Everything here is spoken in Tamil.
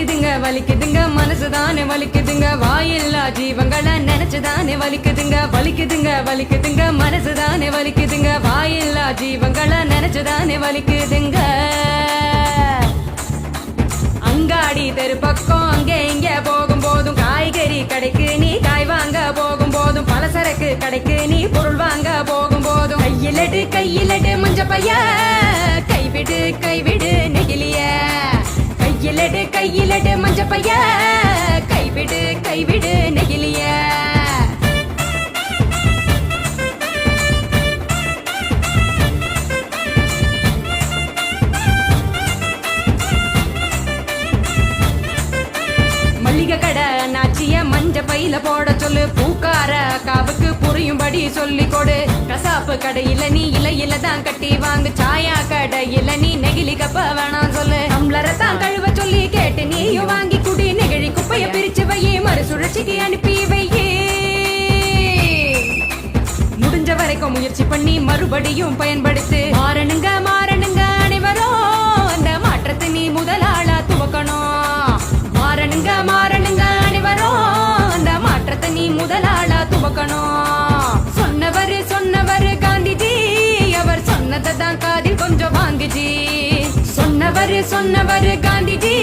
வலிக்குதுங்க மனசுதானே வலிக்குதுங்க வாயில்லா ஜீவங்களை நினைச்சுதானே வலிக்குதுங்க வலிக்குதுங்க மனசுதானே வலிக்குதுங்க வாயில்லா ஜீவங்களை நினைச்சுதானே வலிக்குதுங்க அங்காடி தெரு பக்கம் அங்கே இங்க போகும் போதும் காய்கறி கடைக்கு நீ காய் வாங்க போகும் போதும் பலசரக்கு கடைக்கு நீ பொருள் வாங்க போகும் போதும் கையிலட்டு மஞ்ச பைய கைவிடு நெகிலிய கையிலட்டு மஞ்ச பைய கைவிடு நெகிலிய மல்லிகை கடை நாச்சிய மஞ்ச பையில போட சொல்லு பூக்கார காவுக்கு புரியும்படி சொல்லி கொடு கசாப்பு கடையில நீ இலையில தான் கட்டி வாங்கு சாயா கடையில நீ நெகிழி கப்ப வேணாம் சொல்லு டம்ளரத்தான் கழுவ சொல்லி கேட்டு நீயும் வாங்கி குடி நெகிழி குப்பைய பிரிச்சு வையே மறுசுழற்சிக்கு அனுப்பி வையே முடிஞ்ச வரைக்கும் முயற்சி பண்ணி மறுபடியும் பயன்படுத்து மாறணுங்க அனைவரும் அந்த மாற்றத்தை நீ முதலாளா துவக்கணும் மாறணுங்க அனைவரும் அந்த மாற்றத்தை நீ முதலாளா துவக்கணும் சொன்னவர் காந்திஜி அவர் சொன்னதை தான் காதில் கொஞ்சம் வாங்குஜி சொன்னவர் காந்திஜி